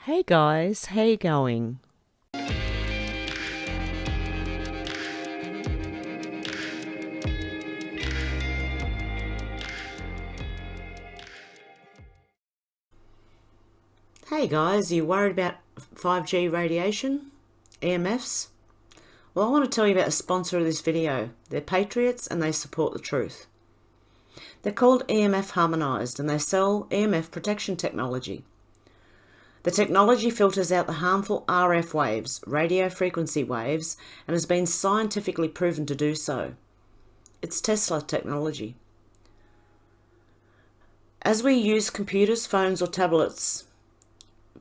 Hey guys, how you going? Hey guys, are you worried about 5G radiation? EMFs? Well, I want to tell you about the sponsor of this video. They're patriots and they support the truth. They're called EMF Harmonised and they sell EMF protection technology. The technology filters out the harmful RF waves, radio frequency waves, and has been scientifically proven to do so. It's Tesla technology. As we use computers, phones or tablets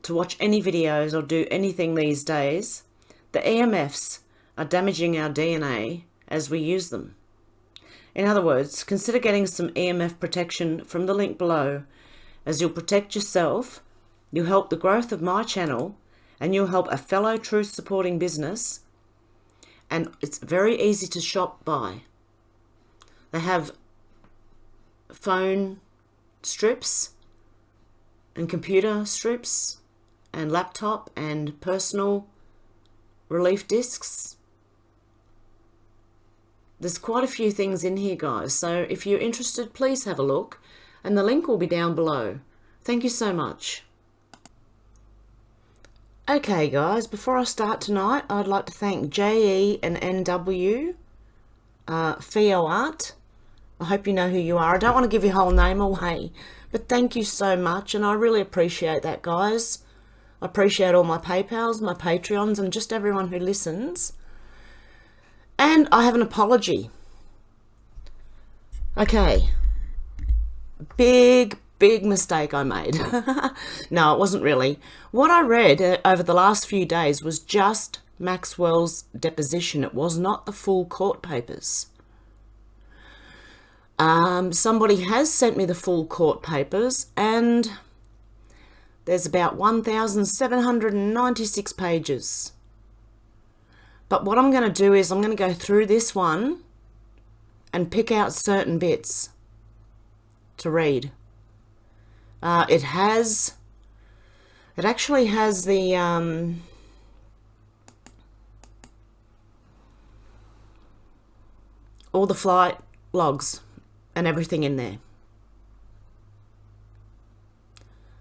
to watch any videos or do anything these days, the EMFs are damaging our DNA as we use them. In other words, consider getting some EMF protection from the link below, as you'll protect yourself, you'll help the growth of my channel, and you'll help a fellow truth supporting business, and it's very easy to shop by. They have phone strips and computer strips and laptop and personal relief discs. There's quite a few things in here, guys, so if you're interested, please have a look, and the link will be down below. Thank you so much. Okay guys, before I start tonight, I'd like to thank JE and NW, Theo Art. I hope you know who you are. I don't want to give your whole name away, but thank you so much, and I really appreciate that, guys. I appreciate all my PayPals, my Patreons, and just everyone who listens. And I have an apology. Okay. Big mistake I made. No, it wasn't really. What I read over the last few days was just Maxwell's deposition. It was not the full court papers. Somebody has sent me the full court papers, and there's about 1,796 pages. But what I'm going to do is I'm going to go through this one and pick out certain bits to read. It actually has the all the flight logs and everything in there.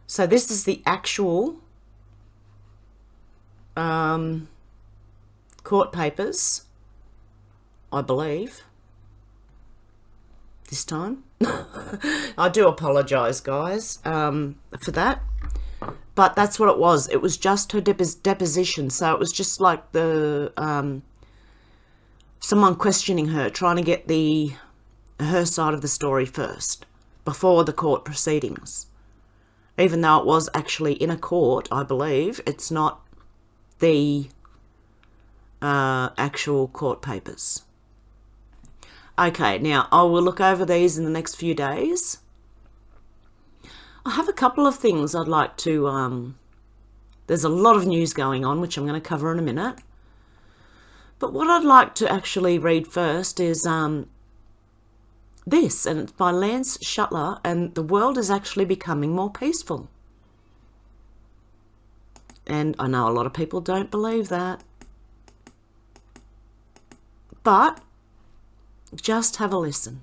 So this is the actual court papers, I believe, this time. I do apologise, guys, for that, but that's what it was. It was just her deposition, so it was just like the someone questioning her, trying to get her side of the story first before the court proceedings. Even though it was actually in a court, I believe, it's not the actual court papers. Okay, now I will look over these in the next few days. I have a couple of things I'd like to, there's a lot of news going on, which I'm going to cover in a minute. But what I'd like to actually read first is this, and it's by Lance Shuttler, and the world is actually becoming more peaceful. And I know a lot of people don't believe that. But just have a listen.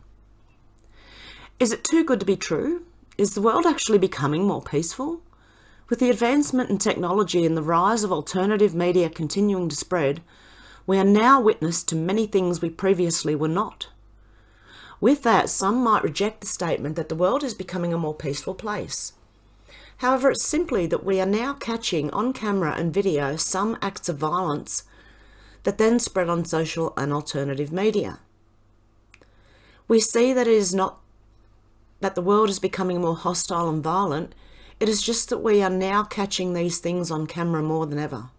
Is it too good to be true? Is the world actually becoming more peaceful? With the advancement in technology and the rise of alternative media continuing to spread, we are now witness to many things we previously were not. With that, some might reject the statement that the world is becoming a more peaceful place. However, it's simply that we are now catching on camera and video some acts of violence that then spread on social and alternative media. We see that it is not that the world is becoming more hostile and violent, it is just that we are now catching these things on camera more than ever.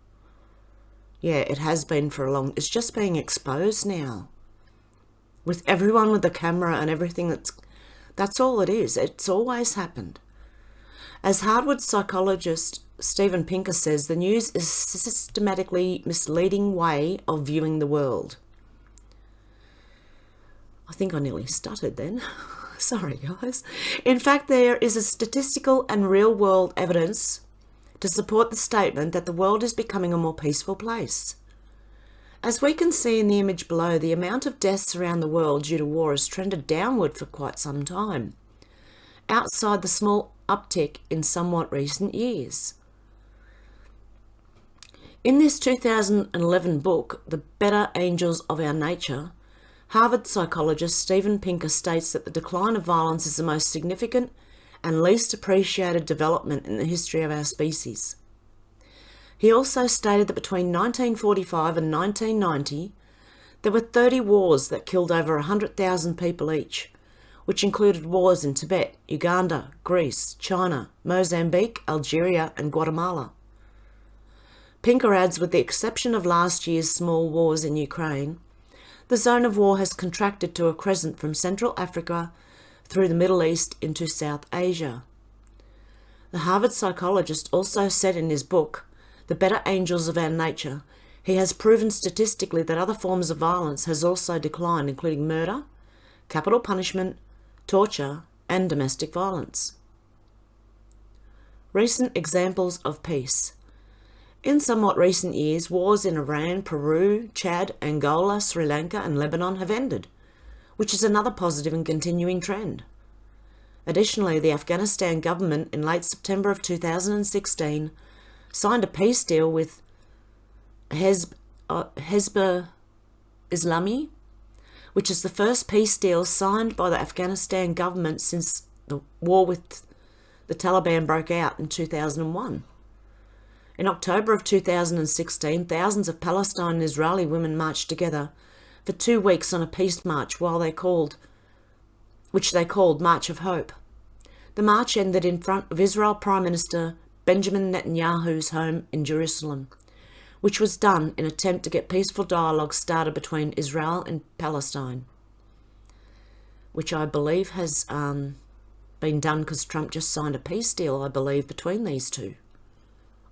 Yeah, it has been for a long, it's just being exposed now. With everyone with the camera and everything, that's all it is. It's always happened. As Harvard psychologist Steven Pinker says, the news is a systematically misleading way of viewing the world. I think I nearly stuttered then. Sorry, guys. In fact, there is a statistical and real-world evidence to support the statement that the world is becoming a more peaceful place. As we can see in the image below, the amount of deaths around the world due to war has trended downward for quite some time, outside the small uptick in somewhat recent years. In this 2011 book, The Better Angels of Our Nature, Harvard psychologist Steven Pinker states that the decline of violence is the most significant and least appreciated development in the history of our species. He also stated that between 1945 and 1990, there were 30 wars that killed over 100,000 people each, which included wars in Tibet, Uganda, Greece, China, Mozambique, Algeria, and Guatemala. Pinker adds, with the exception of last year's small wars in Ukraine, the zone of war has contracted to a crescent from Central Africa through the Middle East into South Asia. The Harvard psychologist also said in his book, The Better Angels of Our Nature, he has proven statistically that other forms of violence has also declined, including murder, capital punishment, torture, and domestic violence. Recent examples of peace. In somewhat recent years, wars in Iran, Peru, Chad, Angola, Sri Lanka, and Lebanon have ended, which is another positive and continuing trend. Additionally, the Afghanistan government in late September of 2016 signed a peace deal with Hezbollah Islami, which is the first peace deal signed by the Afghanistan government since the war with the Taliban broke out in 2001. In October of 2016, thousands of Palestinian and Israeli women marched together for 2 weeks on a peace march which they called March of Hope. The march ended in front of Israel Prime Minister Benjamin Netanyahu's home in Jerusalem, which was done in an attempt to get peaceful dialogue started between Israel and Palestine, which I believe has been done because Trump just signed a peace deal, I believe, between these two,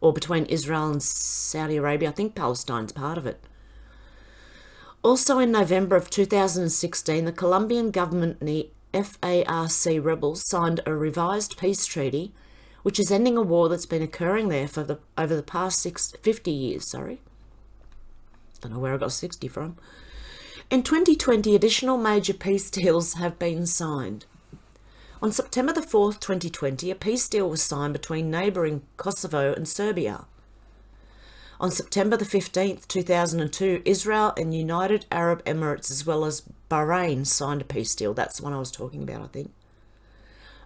or between Israel and Saudi Arabia. I think Palestine's part of it. Also in November of 2016, the Colombian government and the FARC rebels signed a revised peace treaty, which is ending a war that's been occurring there for over the past 50 years. Don't know where I got 60 from. In 2020, additional major peace deals have been signed. On September the 4th, 2020, a peace deal was signed between neighbouring Kosovo and Serbia. On September the 15th, 2002, Israel and United Arab Emirates as well as Bahrain signed a peace deal. That's the one I was talking about, I think.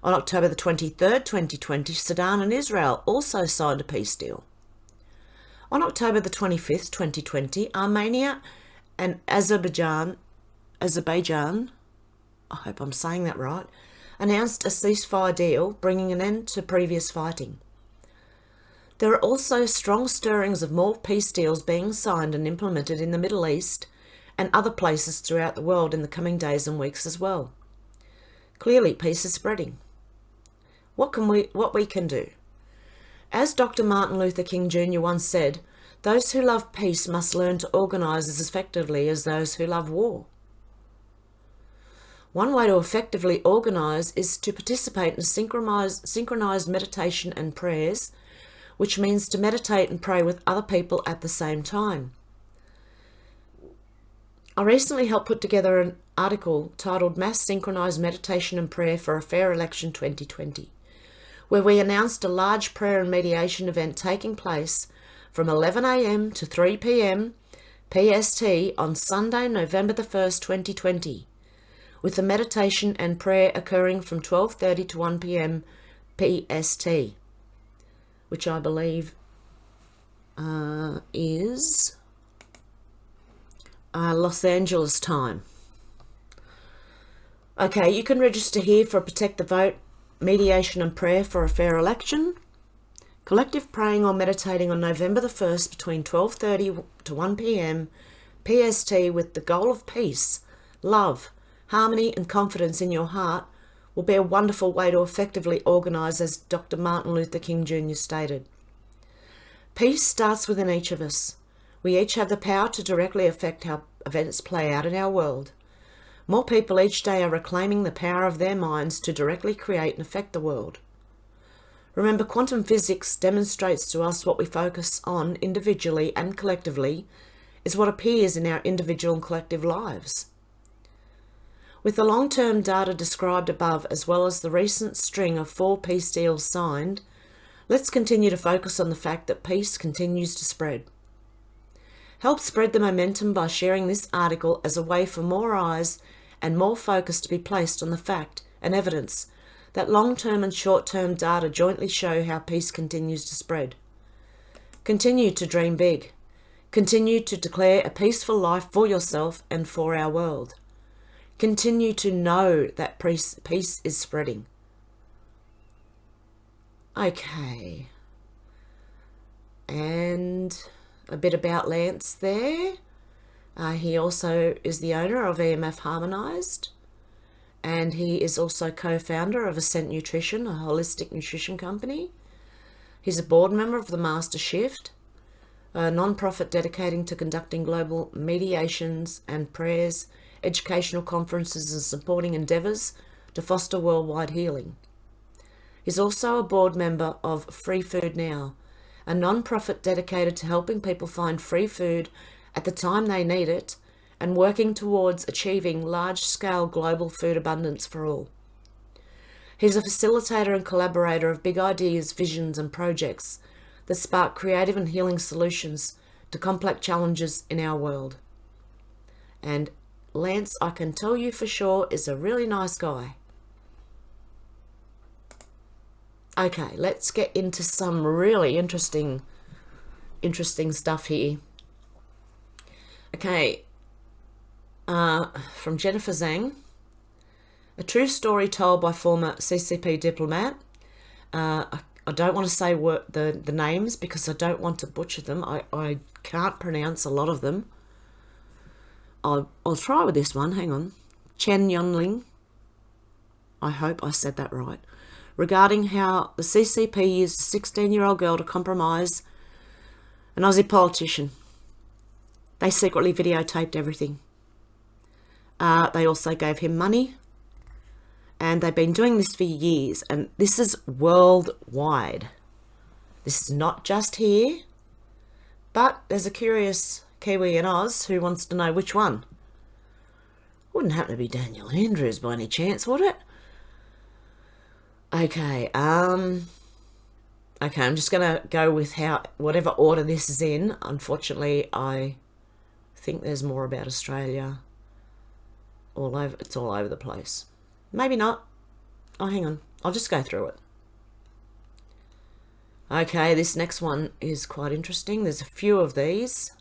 On October the 23rd, 2020, Sudan and Israel also signed a peace deal. On October the 25th, 2020, Armenia and Azerbaijan, I hope I'm saying that right, announced a ceasefire deal, bringing an end to previous fighting. There are also strong stirrings of more peace deals being signed and implemented in the Middle East and other places throughout the world in the coming days and weeks as well. Clearly, peace is spreading. What we can do? As Dr. Martin Luther King Jr. once said, those who love peace must learn to organise as effectively as those who love war. One way to effectively organise is to participate in synchronised meditation and prayers, which means to meditate and pray with other people at the same time. I recently helped put together an article titled Mass Synchronised Meditation and Prayer for a Fair Election 2020, where we announced a large prayer and mediation event taking place from 11 a.m. to 3 p.m. PST on Sunday, November the 1st, 2020, with the meditation and prayer occurring from 12:30 to 1 p.m. PST, which I believe is Los Angeles time. Okay, you can register here for Protect the Vote, mediation and prayer for a fair election, collective praying or meditating on November the 1st between 12:30 to 1 p.m. PST with the goal of peace, love, harmony and confidence in your heart will be a wonderful way to effectively organise, as Dr. Martin Luther King Jr. stated. Peace starts within each of us. We each have the power to directly affect how events play out in our world. More people each day are reclaiming the power of their minds to directly create and affect the world. Remember, quantum physics demonstrates to us what we focus on individually and collectively is what appears in our individual and collective lives. With the long-term data described above, as well as the recent string of 4 peace deals signed, let's continue to focus on the fact that peace continues to spread. Help spread the momentum by sharing this article as a way for more eyes and more focus to be placed on the fact and evidence that long-term and short-term data jointly show how peace continues to spread. Continue to dream big. Continue to declare a peaceful life for yourself and for our world. Continue to know that peace is spreading. Okay. And a bit about Lance there. He also is the owner of EMF Harmonised, and he is also co-founder of Ascent Nutrition, a holistic nutrition company. He's a board member of the Master Shift, a non-profit dedicating to conducting global mediations and prayers, educational conferences and supporting endeavours to foster worldwide healing. He's also a board member of Free Food Now, a non-profit dedicated to helping people find free food at the time they need it and working towards achieving large-scale global food abundance for all. He's a facilitator and collaborator of big ideas, visions and projects that spark creative and healing solutions to complex challenges in our world. And Lance, I can tell you for sure, is a really nice guy. Okay, let's get into some really interesting stuff here. Okay, from Jennifer Zhang, a true story told by former CCP diplomat. I don't want to say the names because I don't want to butcher them. I can't pronounce a lot of them. I'll try with this one. Hang on. Chen Yonling. I hope I said that right. Regarding how the CCP used a 16-year-old girl to compromise an Aussie politician. They secretly videotaped everything. They also gave him money. And they've been doing this for years. And this is worldwide. This is not just here. But there's a curious Kiwi in Oz who wants to know which one. Wouldn't happen to be Daniel Andrews by any chance, would it? Okay, I'm just going to go with whatever order this is in. Unfortunately, I think there's more about Australia. It's all over the place. Maybe not. Oh, hang on. I'll just go through it. Okay, this next one is quite interesting. There's a few of these.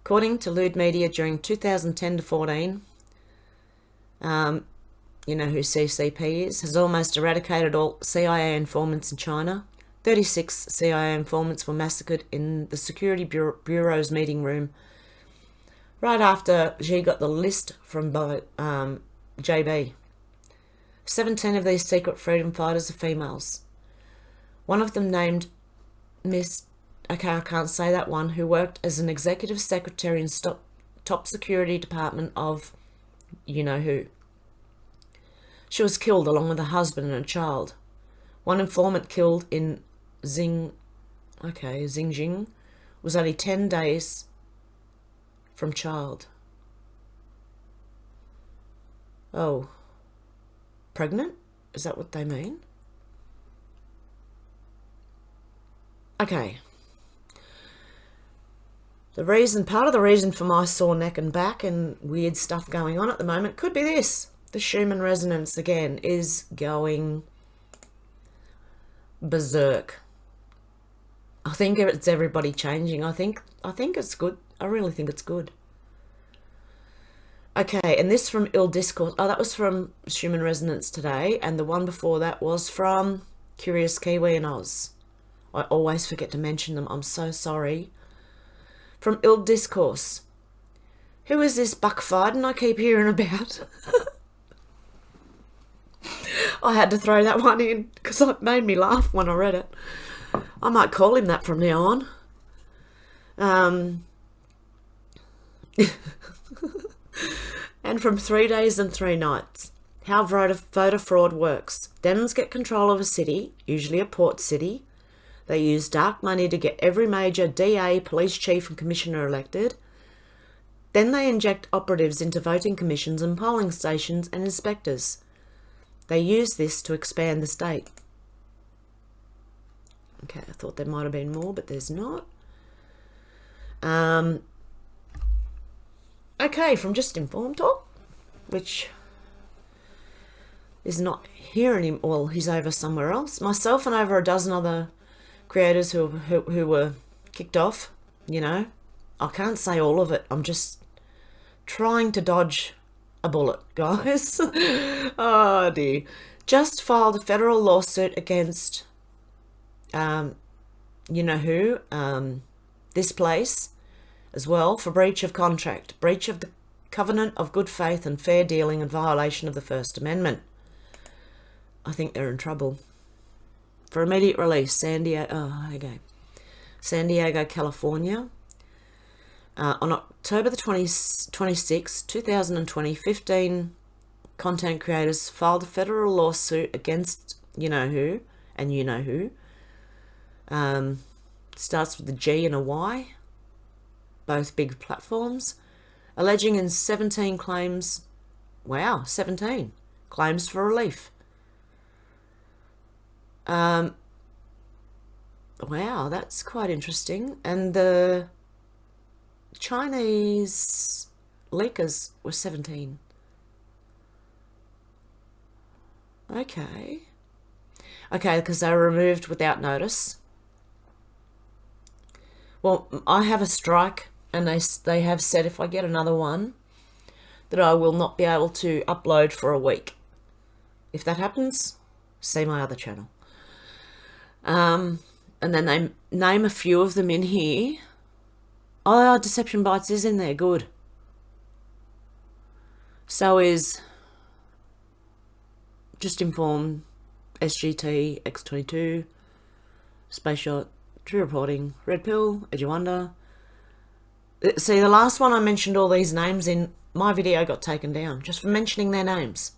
According to Lude Media, during 2010 to 14, you know who CCP is, has almost eradicated all CIA informants in China. 36 CIA informants were massacred in the Security Bureau's meeting room right after Xi got the list from JB. 17 of these secret freedom fighters are females. One of them named Miss, okay, I can't say that one, who worked as an executive secretary in top security department of you know who. She was killed along with a husband and a child. One informant killed in Xinjiang was only 10 days from child. Oh, pregnant? Is that what they mean? Okay. Part of the reason for my sore neck and back and weird stuff going on at the moment could be this. The Schumann resonance again is going berserk. I think it's everybody changing. I think it's good. I really think it's good. Okay, and this from Ill Discourse. Oh, that was from Schumann Resonance today, and the one before that was from Curious Kiwi in Oz. I always forget to mention them. I'm so sorry. From Ill Discourse. Who is this Buck Fiden I keep hearing about? I had to throw that one in because it made me laugh when I read it. I might call him that from now on. And from 3 days and 3 nights. how voter fraud works. Dems get control of a city, usually a port city. They use dark money to get every major DA, police chief and commissioner elected. Then they inject operatives into voting commissions and polling stations and inspectors. They use this to expand the state. Okay, I thought there might have been more, but there's not. Okay, from Just Informed Talk, which is not here anymore. Well, he's over somewhere else. Myself and over a dozen other creators who were kicked off, you know. I can't say all of it. I'm just trying to dodge a bullet, guys. Oh, dear. Just filed a federal lawsuit against, you know who, this place as well, for breach of contract, breach of the covenant of good faith and fair dealing, and violation of the First Amendment. I think they're in trouble. For immediate release, San Diego, California. On October the 26th, 2020, 15 content creators filed a federal lawsuit against you know who, and you know who. Starts with a G and a Y, both big platforms, alleging in 17 claims, wow, 17 claims for relief. Wow, that's quite interesting. And the Chinese leakers were 17. Okay, because they were removed without notice. Well, I have a strike, and they have said if I get another one, that I will not be able to upload for a week. If that happens, see my other channel. And then they name a few of them in here. Oh, Deception Bites is in there, good. So is Just Informed, SGT, X22, Space Shot, True Reporting, Red Pill, Edge of Wonder. See, the last one I mentioned all these names in, my video got taken down just for mentioning their names.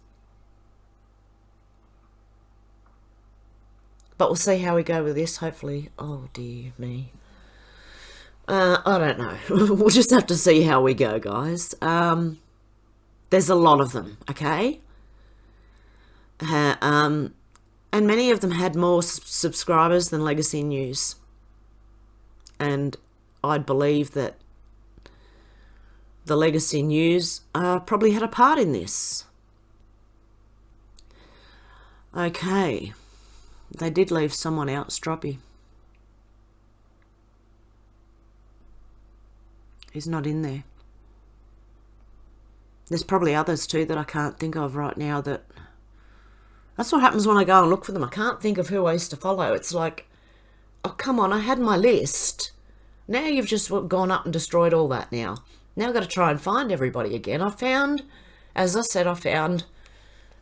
But we'll see how we go with this, hopefully. Oh, dear me. I don't know. We'll just have to see how we go, guys. There's a lot of them, okay? And many of them had more subscribers than Legacy News. And I'd believe that the Legacy News probably had a part in this. Okay. They did leave someone out, Stroppy. He's not in there. There's probably others too that I can't think of right now that... That's what happens when I go and look for them. I can't think of who I used to follow. It's like, oh, come on, I had my list. Now you've just gone up and destroyed all that now. Now I've got to try and find everybody again. I found, as I said, I found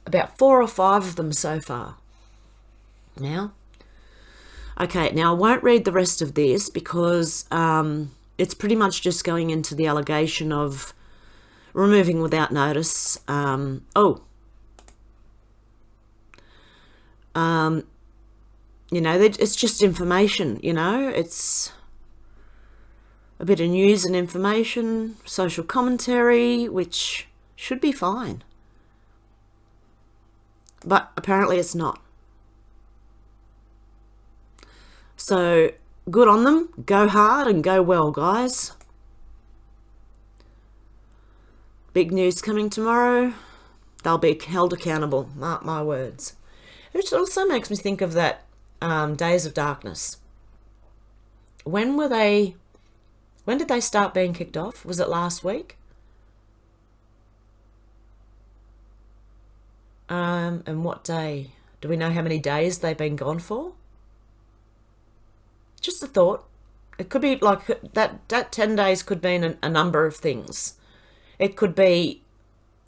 about 4 or 5 of them so far. Now, okay, now I won't read the rest of this because it's pretty much just going into the allegation of removing without notice. You know, it's just information, you know, it's a bit of news and information, social commentary, which should be fine. But apparently it's not. So, good on them. Go hard and go well, guys. Big news coming tomorrow. They'll be held accountable. Mark my words. Which also makes me think of that Days of Darkness. When did they start being kicked off? Was it last week? And what day? Do we know how many days they've been gone for? Just a thought. It could be like that 10 days could mean a number of things. It could be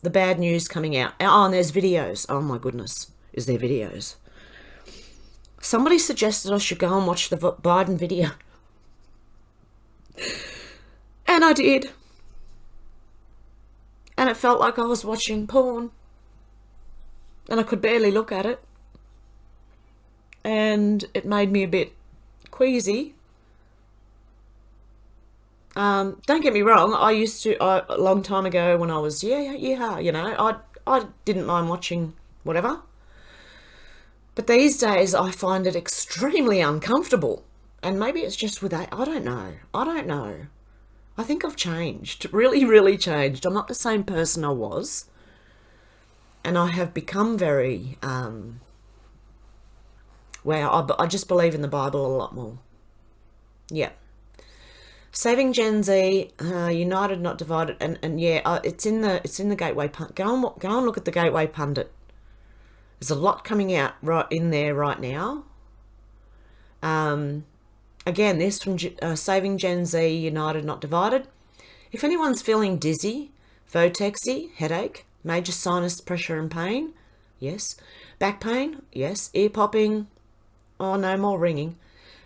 the bad news coming out. Oh, and there's videos. Oh my goodness. Is there videos? Somebody suggested I should go and watch the Biden video. And I did. And it felt like I was watching porn. and I could barely look at it. And it made me a bit queasy. Don't get me wrong, I used to, a long time ago when I was, I didn't mind watching whatever. But these days I find it extremely uncomfortable. And maybe it's just with that, I don't know. I think I've changed, really, really changed. I'm not the same person I was. And I have become very, I just believe in the Bible a lot more. Yeah. Saving Gen Z, United Not Divided, and yeah, it's in the Gateway Pundit. Go and look at the Gateway Pundit. There's a lot coming out right in there right now. Again, this from Saving Gen Z, United Not Divided. If anyone's feeling dizzy, votexy, headache, major sinus pressure and pain, yes. Back pain, yes. Ear popping, oh no more ringing.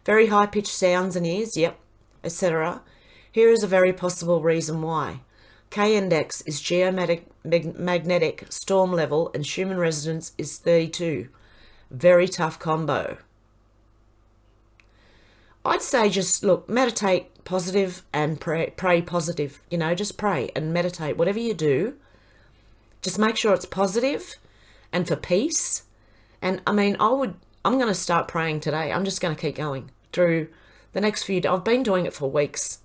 Very high pitched sounds in ears, yep, etc. Here is a very possible reason why. K-index is geomagnetic storm level and human resonance is 32. Very tough combo. I'd say just, look, meditate positive and pray positive. Just pray and meditate. Whatever you do, just make sure it's positive and for peace. And, I'm going to start praying today. I'm just going to keep going through the next few days. I've been doing it for weeks,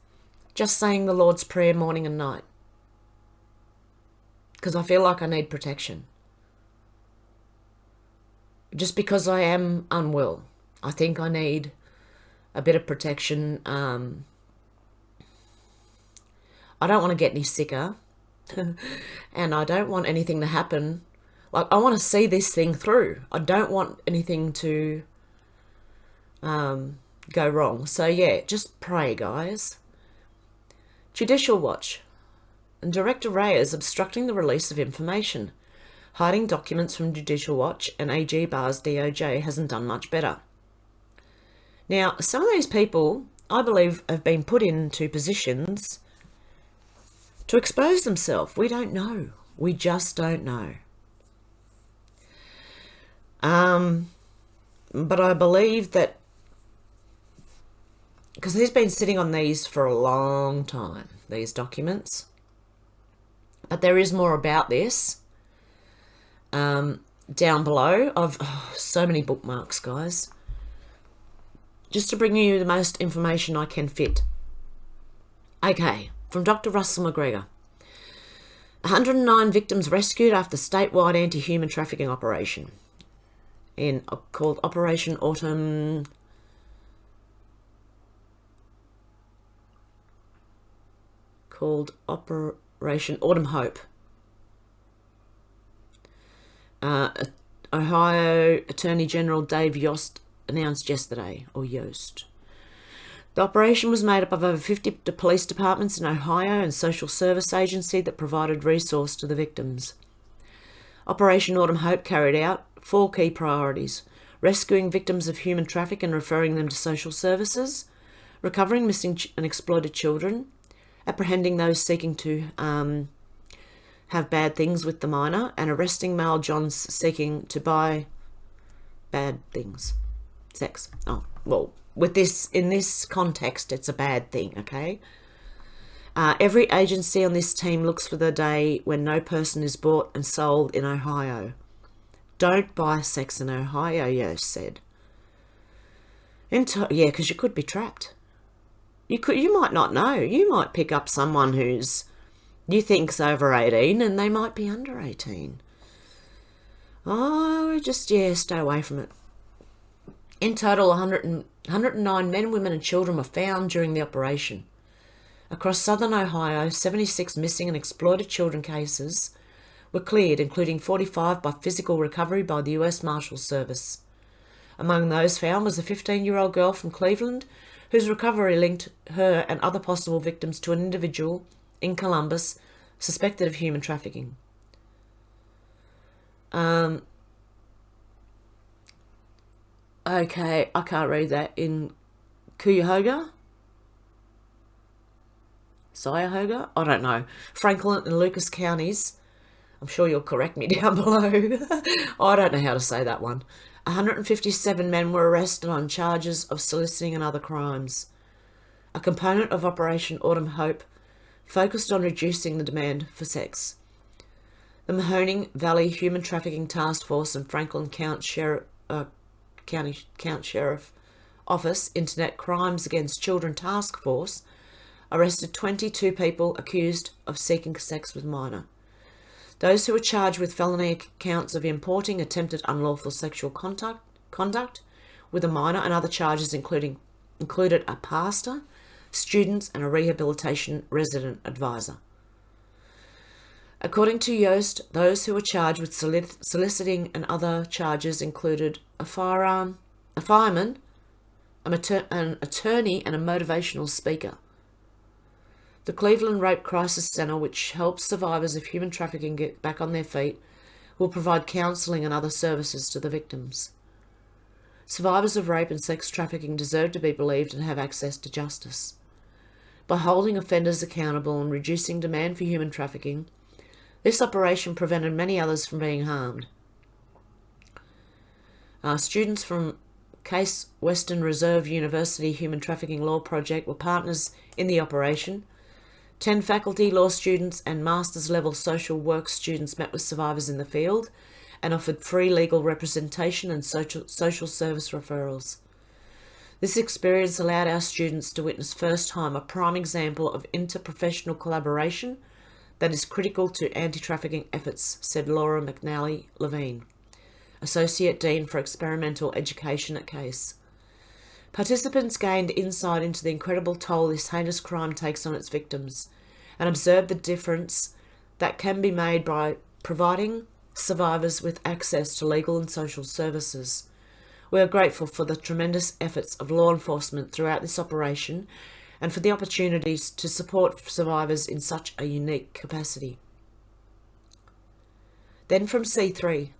just saying the Lord's Prayer morning and night, because I feel like I need protection. Just because I am unwell, I think I need a bit of protection. I don't want to get any sicker, and I don't want anything to happen. Like, I want to see this thing through. I don't want anything to go wrong. So yeah, just pray, guys. Judicial Watch. And Director Reyes obstructing the release of information. Hiding documents from Judicial Watch, and AG Barr's DOJ hasn't done much better. Now, some of these people, I believe, have been put into positions to expose themselves. We don't know. We just don't know. But I believe that, because he's been sitting on these for a long time, these documents. But there is more about this down below. I've so many bookmarks, guys, just to bring you the most information I can fit. Okay, from Dr. Russell McGregor. 109 victims rescued after statewide anti-human trafficking operation called Operation Autumn. Called Operation Autumn Hope. Ohio Attorney General Dave Yost announced yesterday, or Yost. The operation was made up of over 50 police departments in Ohio and social service agency that provided resource to the victims. Operation Autumn Hope carried out 4 key priorities: rescuing victims of human traffic and referring them to social services, recovering missing and exploited children, apprehending those seeking to have bad things with the minor, and arresting male Johns seeking to buy bad things. Sex. Oh, well, with this, in this context, it's a bad thing, okay? Every agency on this team looks for the day when no person is bought and sold in Ohio. Don't buy sex in Ohio, Yost said. Yeah, because you could be trapped. You might not know. You might pick up someone who's, you think's over 18 and they might be under 18. Oh, just, yeah, stay away from it. In total, 109 men, women and children were found during the operation. Across southern Ohio, 76 missing and exploited children cases were cleared, including 45 by physical recovery by the US Marshals Service. Among those found was a 15-year-old girl from Cleveland, whose recovery linked her and other possible victims to an individual in Columbus suspected of human trafficking. Okay, I can't read that. In Cuyahoga? I don't know. Franklin and Lucas counties I'm sure you'll correct me down below. I don't know how to say that one. 157 men were arrested on charges of soliciting and other crimes. A component of Operation Autumn Hope focused on reducing the demand for sex. The Mahoning Valley Human Trafficking Task Force and Franklin County Sheriff Office Internet Crimes Against Children Task Force arrested 22 people accused of seeking sex with minor. Those who were charged with felony counts of importing attempted unlawful sexual conduct with a minor and other charges included a pastor, students and a rehabilitation resident advisor. According to Yost, those who were charged with soliciting and other charges included a fireman, an attorney and a motivational speaker. The Cleveland Rape Crisis Center, which helps survivors of human trafficking get back on their feet, will provide counselling and other services to the victims. Survivors of rape and sex trafficking deserve to be believed and have access to justice. By holding offenders accountable and reducing demand for human trafficking, this operation prevented many others from being harmed. Students from Case Western Reserve University Human Trafficking Law Project were partners in the operation. 10 faculty, law students and master's level social work students met with survivors in the field and offered free legal representation and social service referrals. This experience allowed our students to witness firsthand a prime example of interprofessional collaboration that is critical to anti-trafficking efforts, said Laura McNally Levine, Associate Dean for Experimental Education at Case. Participants gained insight into the incredible toll this heinous crime takes on its victims and observed the difference that can be made by providing survivors with access to legal and social services. We are grateful for the tremendous efforts of law enforcement throughout this operation and for the opportunities to support survivors in such a unique capacity. Then from C3.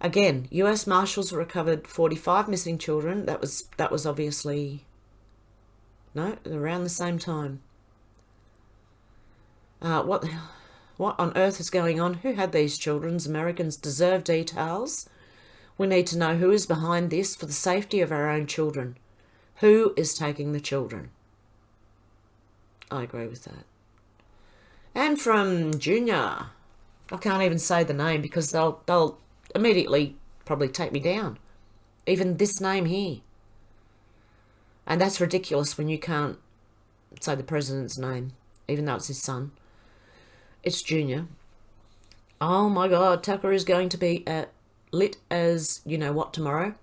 Again, US Marshals recovered 45 missing children. That was obviously, no, around the same time. What on earth is going on? Who had these children? Americans deserve details. We need to know who is behind this for the safety of our own children. Who is taking the children? I agree with that. And from Junior. I can't even say the name because they'll immediately probably take me down. Even this name here. And that's ridiculous when you can't say the president's name, even though it's his son. It's Junior. Oh my God, Tucker is going to be lit as you know what tomorrow.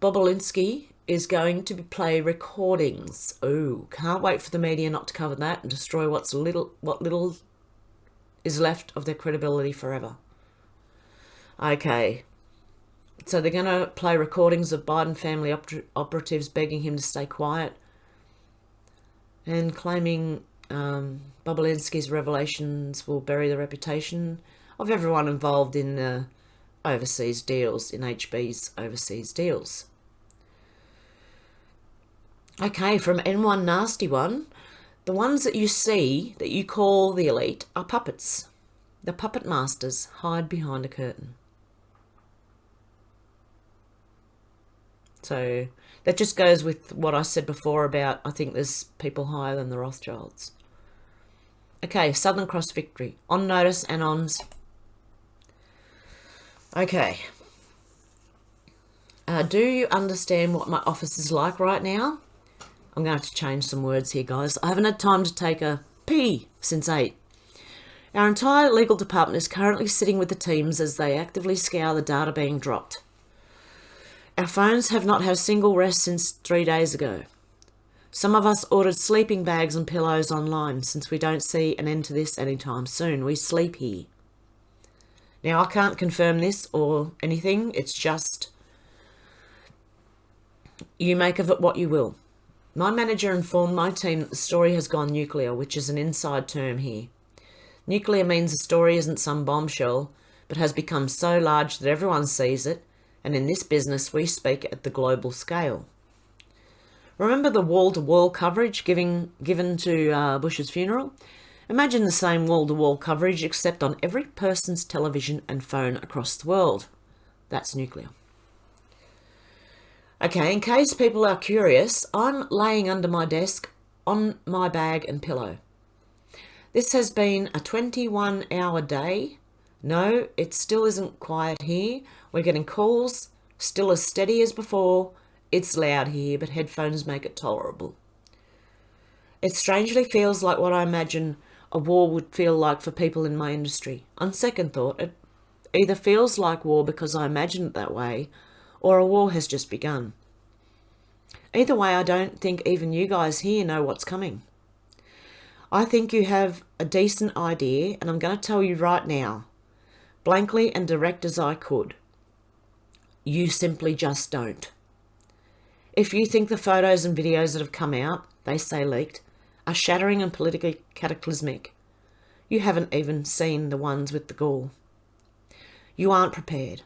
Bobulinski is going to play recordings. Oh, can't wait for the media not to cover that and destroy what little is left of their credibility forever. Okay. So they're going to play recordings of Biden family operatives begging him to stay quiet and claiming Bobulinski's revelations will bury the reputation of everyone involved in overseas deals, in HB's overseas deals. Okay, from N1 Nasty One, the ones that you see that you call the elite are puppets. The puppet masters hide behind a curtain. So that just goes with what I said before about I think there's people higher than the Rothschilds. Okay, Southern Cross Victory. On notice and ons. Okay. Do you understand what my office is like right now? I'm going to have to change some words here, guys. I haven't had time to take a pee since 8. Our entire legal department is currently sitting with the teams as they actively scour the data being dropped. Our phones have not had a single rest since 3 days ago. Some of us ordered sleeping bags and pillows online since we don't see an end to this anytime soon. We sleep here. Now, I can't confirm this or anything. It's just you make of it what you will. My manager informed my team that the story has gone nuclear, which is an inside term here. Nuclear means the story isn't some bombshell, but has become so large that everyone sees it, and in this business we speak at the global scale. Remember the wall-to-wall coverage given to Bush's funeral? Imagine the same wall-to-wall coverage except on every person's television and phone across the world. That's nuclear. Okay, in case people are curious, I'm laying under my desk on my bag and pillow. This has been a 21-hour day. No, it still isn't quiet here. We're getting calls, still as steady as before. It's loud here, but headphones make it tolerable. It strangely feels like what I imagine a war would feel like for people in my industry. On second thought, it either feels like war because I imagine it that way, or a war has just begun. Either way, I don't think even you guys here know what's coming. I think you have a decent idea, and I'm going to tell you right now, blankly and direct as I could, you simply just don't. If you think the photos and videos that have come out, they say leaked, are shattering and politically cataclysmic, you haven't even seen the ones with the gore. You aren't prepared.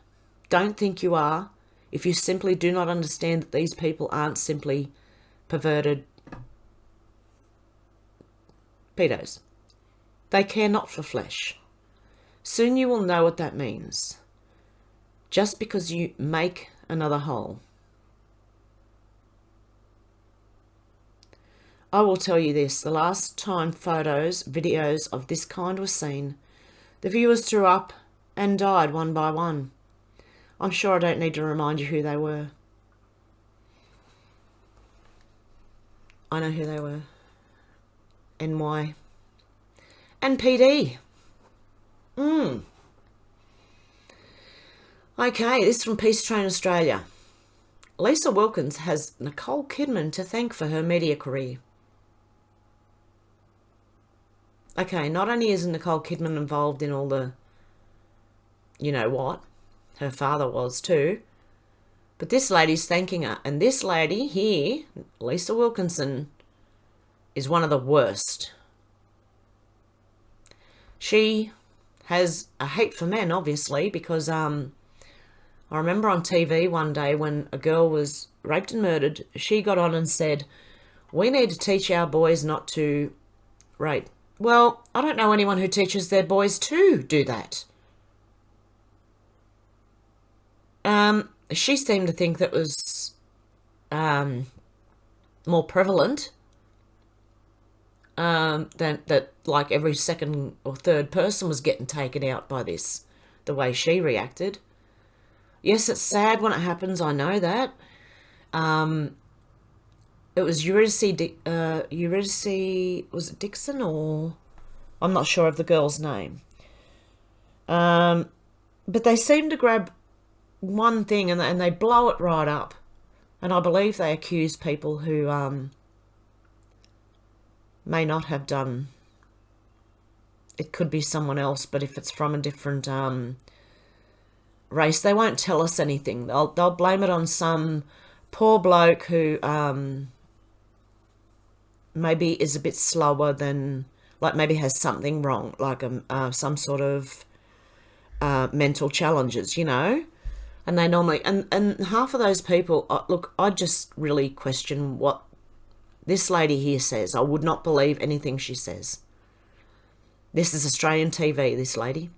Don't think you are if you simply do not understand that these people aren't simply perverted pedos. They care not for flesh. Soon you will know what that means. Just because you make another hole. I will tell you this, the last time photos, videos of this kind were seen, the viewers threw up and died one by one. I'm sure I don't need to remind you who they were. I know who they were. And why. And PD. Okay, this is from Peace Train Australia. Lisa Wilkins has Nicole Kidman to thank for her media career. Okay, not only is Nicole Kidman involved in all the, you know what, her father was too, but this lady's thanking her. And this lady here, Lisa Wilkinson, is one of the worst. She has a hate for men, obviously, because I remember on TV one day when a girl was raped and murdered, she got on and said, we need to teach our boys not to rape. Well, I don't know anyone who teaches their boys to do that. She seemed to think that was more prevalent than that, like every second or third person was getting taken out by this, the way she reacted. Yes, it's sad when it happens, I know that. It was Eurydice, was it Dixon, or I'm not sure of the girl's name. But they seem to grab one thing and they blow it right up. And I believe they accuse people who may not have done. It could be someone else, but if it's from a different race, they won't tell us anything. They'll blame it on some poor bloke who maybe is a bit slower than, like maybe has something wrong, like some sort of mental challenges, you know. And they normally, and half of those people, look, I just really question what this lady here says. I would not believe anything she says. This is Australian TV, this lady.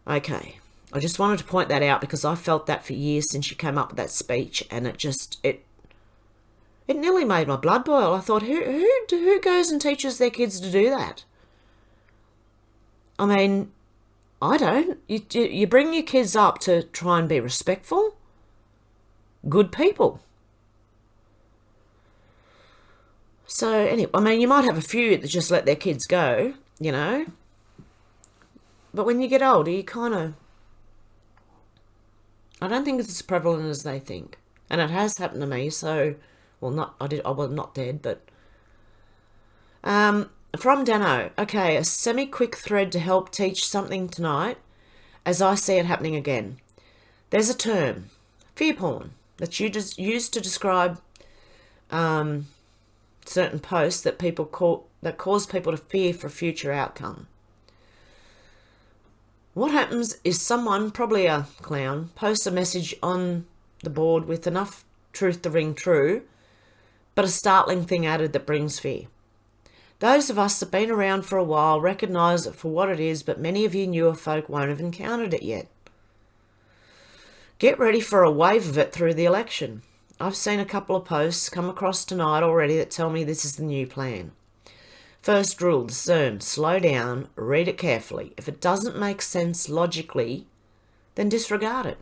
Okay, I just wanted to point that out because I felt that for years since she came up with that speech, and it nearly made my blood boil. I thought, who goes and teaches their kids to do that? I mean, I don't. You bring your kids up to try and be respectful, good people. So anyway, I mean, you might have a few that just let their kids go, you know. But when you get older, you kind of, I don't think it's as prevalent as they think. And it has happened to me, so, well, I was not dead, but. From Dano, okay, a semi-quick thread to help teach something tonight, as I see it happening again. There's a term, fear porn, that's used to describe certain posts that cause people to fear for a future outcome. What happens is someone, probably a clown, posts a message on the board with enough truth to ring true, but a startling thing added that brings fear. Those of us that have been around for a while recognise it for what it is, but many of you newer folk won't have encountered it yet. Get ready for a wave of it through the election. I've seen a couple of posts come across tonight already that tell me this is the new plan. First rule, discern, slow down, read it carefully. If it doesn't make sense logically, then disregard it.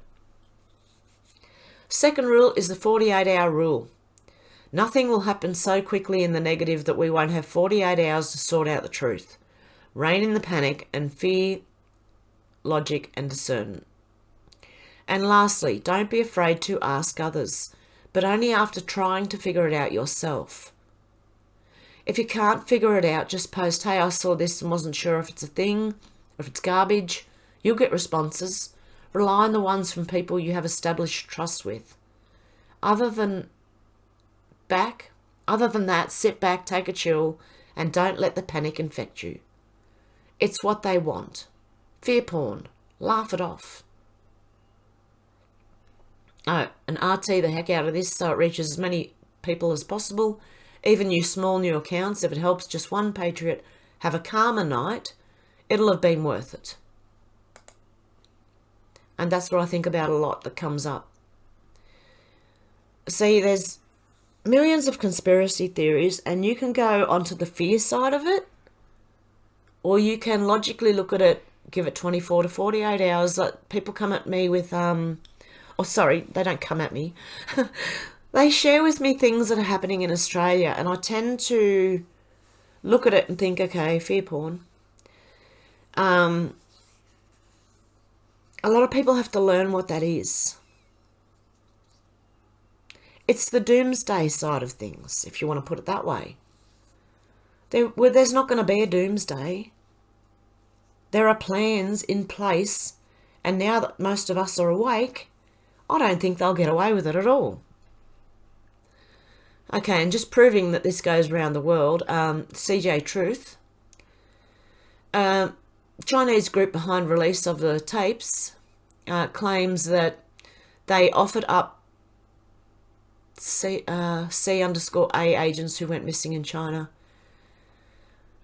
Second rule is the 48-hour rule. Nothing will happen so quickly in the negative that we won't have 48 hours to sort out the truth. Rein in the panic and fear, logic and discernment. And lastly, don't be afraid to ask others, but only after trying to figure it out yourself. If you can't figure it out, just post, hey, I saw this and wasn't sure if it's a thing, or if it's garbage. You'll get responses. Rely on the ones from people you have established trust with. Other than that, sit back, take a chill, and don't let the panic infect you. It's what they want. Fear porn. Laugh it off. Oh, and RT the heck out of this so it reaches as many people as possible. Even you small new accounts, if it helps just one patriot have a calmer night, it'll have been worth it. And that's what I think about a lot that comes up. See, there's millions of conspiracy theories, and you can go onto the fear side of it, or you can logically look at it, give it 24 to 48 hours. Like people come at me with, they don't come at me. They share with me things that are happening in Australia, and I tend to look at it and think, okay, fear porn. A lot of people have to learn what that is. It's the doomsday side of things, if you want to put it that way. There's not going to be a doomsday. There are plans in place, and now that most of us are awake, I don't think they'll get away with it at all. Okay, and just proving that this goes around the world, CJ Truth, Chinese group behind release of the tapes, claims that they offered up C_A agents who went missing in China.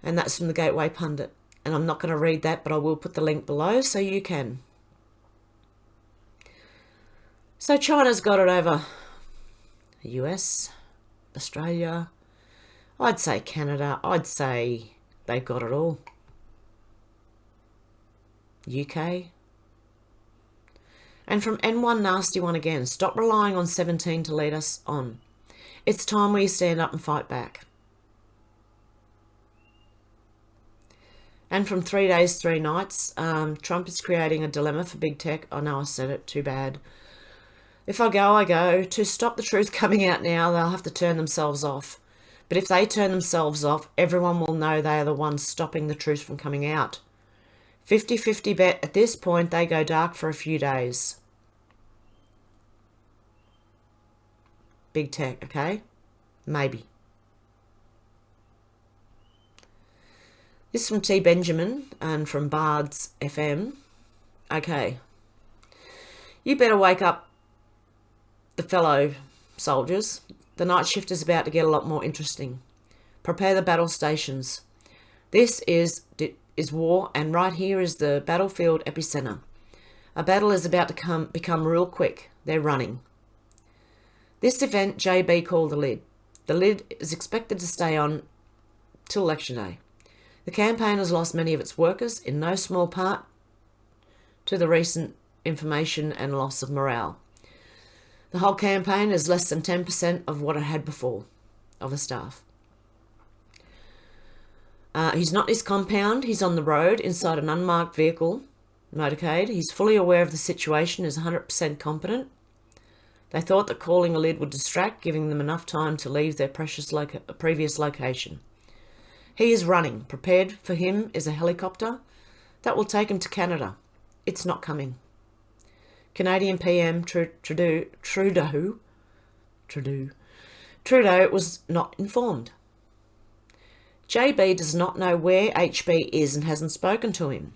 And that's from the Gateway Pundit. And I'm not going to read that, but I will put the link below so you can. So China's got it over the US, Australia, I'd say Canada, I'd say they've got it all. UK. And from N1 Nasty One again, stop relying on 17 to lead us on. It's time we stand up and fight back. And from 3 days, 3 nights, Trump is creating a dilemma for big tech. I know I said it, too bad. If I go, I go. To stop the truth coming out now, they'll have to turn themselves off. But if they turn themselves off, everyone will know they are the ones stopping the truth from coming out. 50-50 bet at this point they go dark for a few days. Big tech, okay? Maybe. This is from T. Benjamin and from Bards FM. Okay. You better wake up the fellow soldiers. The night shift is about to get a lot more interesting. Prepare the battle stations. This is war, and right here is the battlefield epicenter. A battle is about to become real quick. They're running. This event JB called the lid. The lid is expected to stay on till election day. The campaign has lost many of its workers, in no small part to the recent information and loss of morale. The whole campaign is less than 10% of what it had before, of the staff. He's not in his compound, he's on the road inside an unmarked vehicle, motorcade. He's fully aware of the situation, is 100% competent. They thought that calling a lid would distract, giving them enough time to leave their precious previous location. He is running. Prepared for him is a helicopter that will take him to Canada. It's not coming. Canadian PM Trudeau was not informed. JB does not know where HB is and hasn't spoken to him.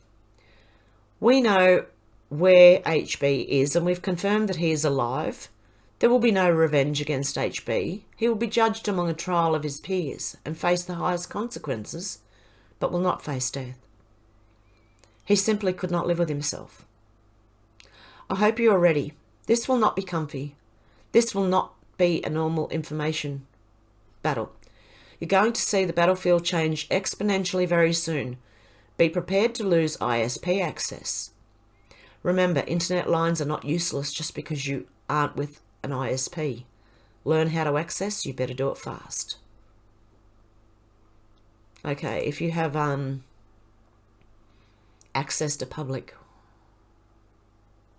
We know where HB is, and we've confirmed that he is alive. There will be no revenge against HB. He will be judged among a trial of his peers and face the highest consequences, but will not face death. He simply could not live with himself. I hope you are ready. This will not be comfy. This will not be a normal information battle. You're going to see the battlefield change exponentially very soon. Be prepared to lose ISP access. Remember, internet lines are not useless just because you aren't with an ISP. Learn how to access, you better do it fast. Okay, if you have access to public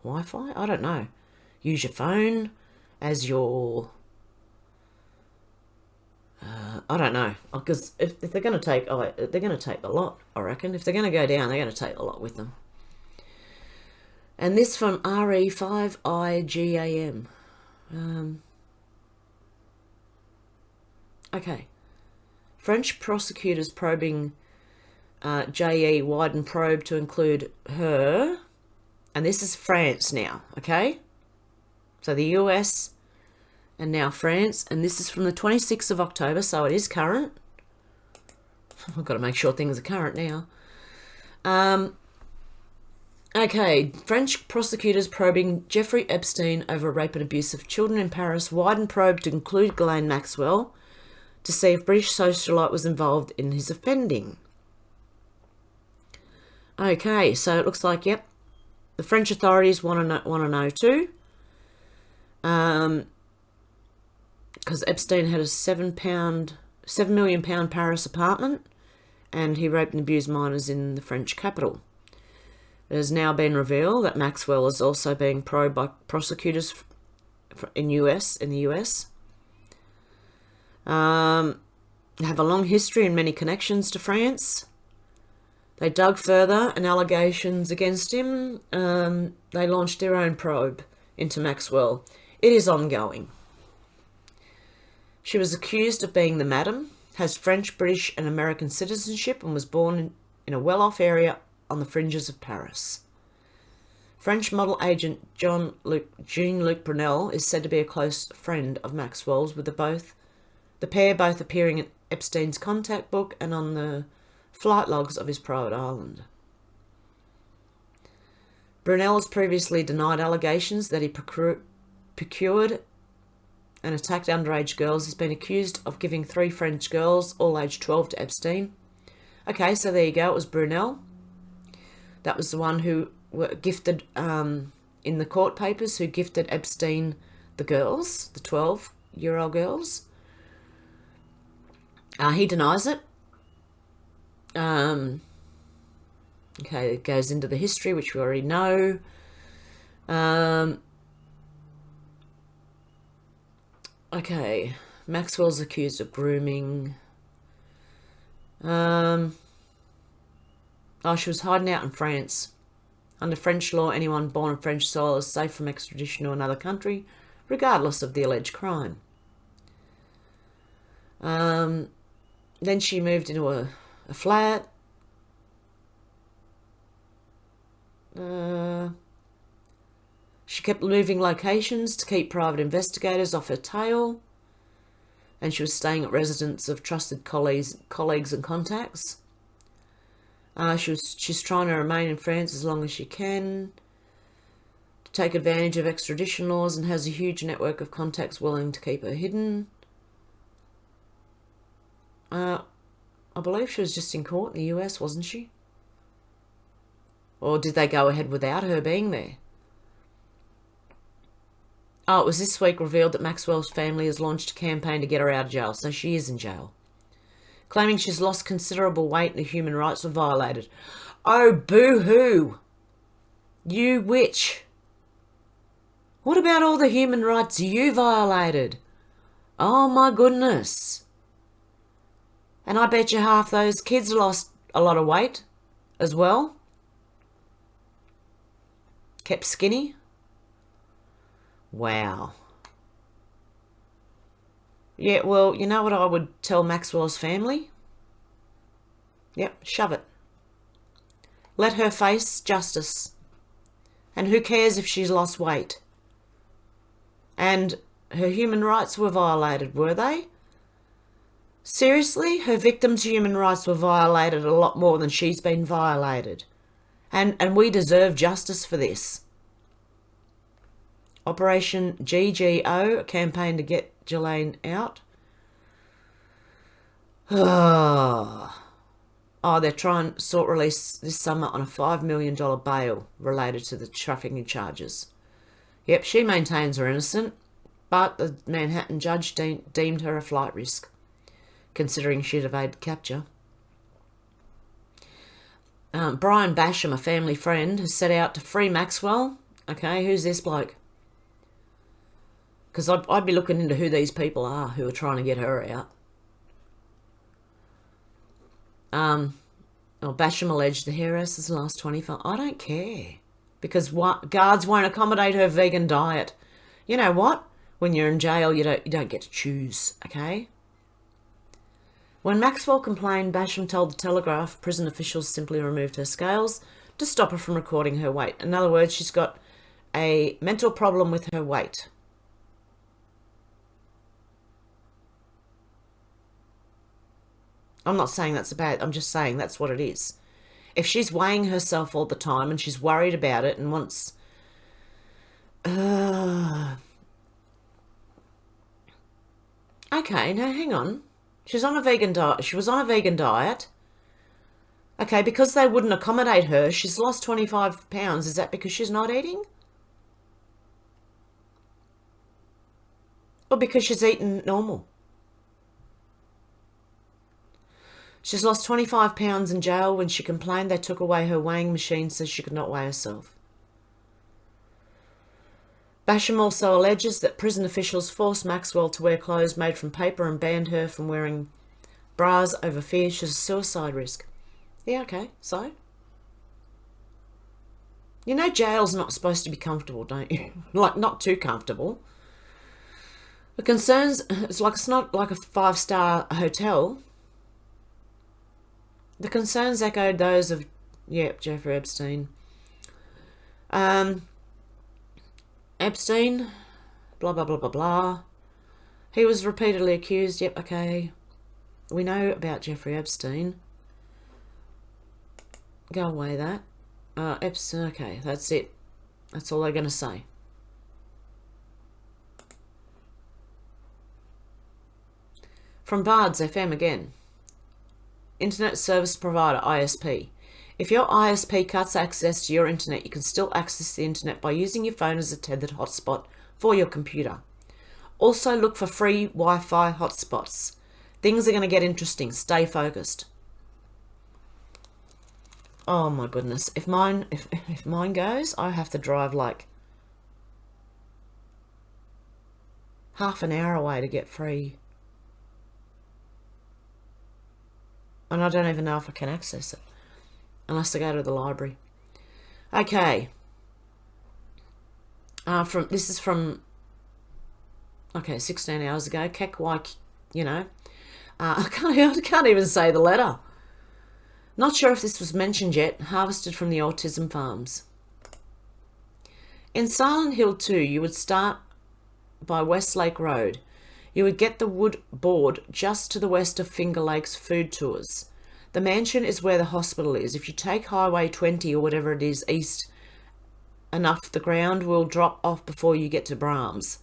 Wi-Fi, I don't know. Use your phone as your... I don't know, because if they're going to take, they're going to take a lot, I reckon. If they're going to go down, they're going to take a lot with them. And this from RE5IGAM. Okay. French prosecutors probing JE widen probe to include her. And this is France now, okay? So the US and now France. And this is from the 26th of October, so it is current. I've got to make sure things are current now. Okay, French prosecutors probing Jeffrey Epstein over rape and abuse of children in Paris widen probe to include Ghislane Maxwell to see if British socialite was involved in his offending. Okay, so it looks like, yep, the French authorities want to know too. Because Epstein had a £7 million Paris apartment and he raped and abused minors in the French capital. It has now been revealed that Maxwell is also being probed by prosecutors in the US. Have a long history and many connections to France. They dug further and allegations against him. They launched their own probe into Maxwell. It is ongoing. She was accused of being the madam, has French, British and American citizenship and was born in a well-off area on the fringes of Paris. French model agent Jean-Luc Brunel is said to be a close friend of Maxwell's, with the pair both appearing in Epstein's contact book and on the flight logs of his private island. Brunel has previously denied allegations that he procured and attacked underage girls. He's been accused of giving 3 French girls, all aged 12, to Epstein. Okay, so there you go. It was Brunel. That was the one who were gifted in the court papers, who gifted Epstein the girls, the 12-year-old girls. He denies it. Okay, it goes into the history, which we already know. Okay, Maxwell's accused of grooming. She was hiding out in France. Under French law, anyone born on French soil is safe from extradition to another country, regardless of the alleged crime. Then she moved into a flat. She kept moving locations to keep private investigators off her tail. And she was staying at residences of trusted colleagues and contacts. She's trying to remain in France as long as she can, to take advantage of extradition laws, and has a huge network of contacts willing to keep her hidden. I believe she was just in court in the US, wasn't she? Or did they go ahead without her being there? Oh, it was this week revealed that Maxwell's family has launched a campaign to get her out of jail, so she is in jail. Claiming she's lost considerable weight and her human rights were violated. Oh, boo-hoo! You witch! What about all the human rights you violated? Oh, my goodness. And I bet you half those kids lost a lot of weight as well. Kept skinny. Wow. Yeah, well, you know what I would tell Maxwell's family? Yep, shove it. Let her face justice. And who cares if she's lost weight? And her human rights were violated, were they? Seriously? Her victims' human rights were violated a lot more than she's been violated. And we deserve justice for this. Operation GGO, a campaign to get Ghislane out. Oh, they're trying to sort release this summer on a $5 million bail related to the trafficking charges. Yep, she maintains her innocent, but the Manhattan judge deemed her a flight risk, considering she'd evaded capture. Brian Basham, a family friend, has set out to free Maxwell. Okay, who's this bloke? Because I'd be looking into who these people are who are trying to get her out. Basham alleged the heiress lost 25. I don't care. Because guards won't accommodate her vegan diet. You know what? When you're in jail, you don't get to choose, okay? When Maxwell complained, Basham told the Telegraph prison officials simply removed her scales to stop her from recording her weight. In other words, she's got a mental problem with her weight. I'm not saying that's bad. I'm just saying that's what it is. If she's weighing herself all the time and she's worried about it and wants... Okay, now hang on. She's on a vegan diet. She was on a vegan diet. Okay, because they wouldn't accommodate her, she's lost 25 pounds. Is that because she's not eating? Or because she's eating normal? She's lost 25 pounds in jail. When she complained, they took away her weighing machine so she could not weigh herself. Basham also alleges that prison officials forced Maxwell to wear clothes made from paper and banned her from wearing bras over fear she's a suicide risk. Yeah, okay, so? You know jail's not supposed to be comfortable, don't you? Like, not too comfortable. The concerns, it's not like a 5-star hotel. The concerns echoed those of, Jeffrey Epstein. Epstein, blah, blah, blah, blah, blah. He was repeatedly accused. Yep, okay. We know about Jeffrey Epstein. Go away that. Epstein, okay, that's it. That's all they're going to say. From Bards FM again. Internet Service Provider, ISP. If your ISP cuts access to your internet, you can still access the internet by using your phone as a tethered hotspot for your computer. Also look for free Wi-Fi hotspots. Things are going to get interesting. Stay focused. Oh my goodness. If mine goes, I have to drive like half an hour away to get free. And I don't even know if I can access it. Unless I go to the library. Okay. This is from 16 hours ago. Kekwai, I can't even say the letter. Not sure if this was mentioned yet. Harvested from the autism farms. In Silent Hill 2, you would start by Westlake Road. You would get the wood board just to the west of Finger Lakes Food Tours. The mansion is where the hospital is. If you take Highway 20 or whatever it is east enough, the ground will drop off before you get to Brahms.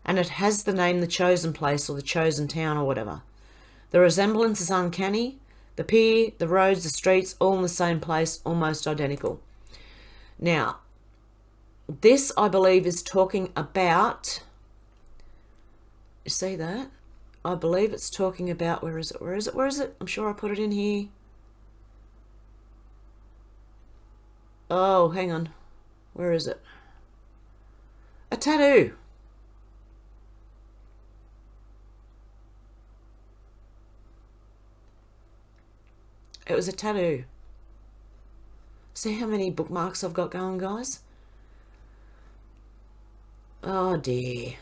And it has the name The Chosen Place or The Chosen Town or whatever. The resemblance is uncanny. The pier, the roads, the streets, all in the same place, almost identical. Now, this, I believe, is talking about... You see that? I believe it's talking about... Where is it? I'm sure I put it in here. Oh, hang on. Where is it? A tattoo. It was a tattoo. See how many bookmarks I've got going, guys? Oh, dear.